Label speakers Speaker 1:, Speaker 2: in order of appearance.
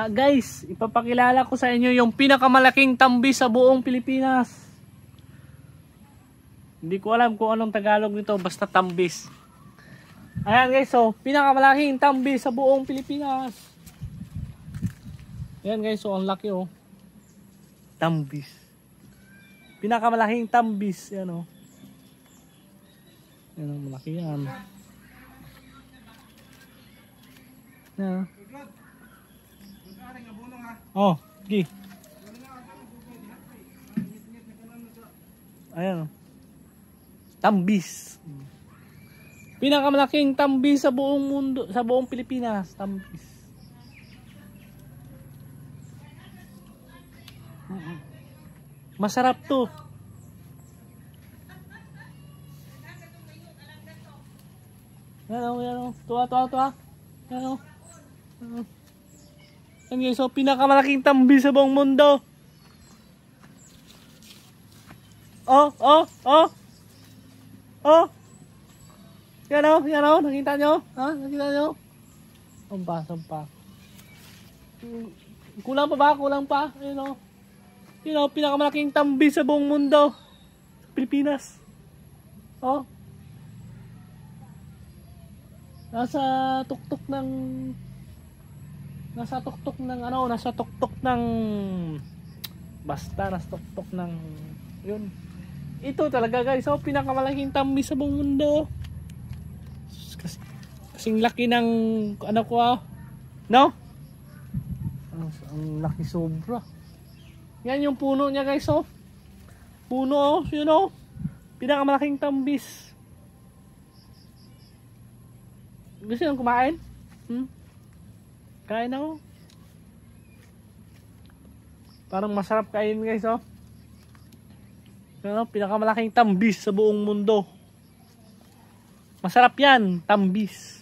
Speaker 1: Guys, ipapakilala ko sa inyo yung pinakamalaking tambis sa buong Pilipinas. Hindi ko alam kung anong Tagalog nito, basta tambis. Ayan guys, so pinakamalaking tambis sa buong Pilipinas. Ayan guys, so ang laki oh. Tambis. Pinakamalaking tambis, yan oh. Yan ang malaki yan. Yan. Oh, gi. Ayan. Tambis. Pinakamalaking tambis sa buong mundo, sa buong Pilipinas, tambis. Masarap to. Yan o. Tuwa. Yan o. Yan guys, so pinakamalaking tambis sa buong mundo. Oh. Yan o. Nakita nyo? Ha? Nakita nyo? Sampa. Kulang pa? Ayun o. Yun o, pinakamalaking tambis sa buong mundo. Sa Pilipinas. Oh. Nasa tuktok ng yun. Ito talaga guys, so pinakamalaking tambis sa buong mundo. Kasing laki ng ano ko no? Ang laki sobra. Yan yung puno niya guys, oh. Puno, you know. Pinakamalaking tambis. Gusto nyo kumain? Kain ako. Parang masarap kain guys, oh. Ano, pinakamalaking tambis sa buong mundo. Masarap yan, tambis.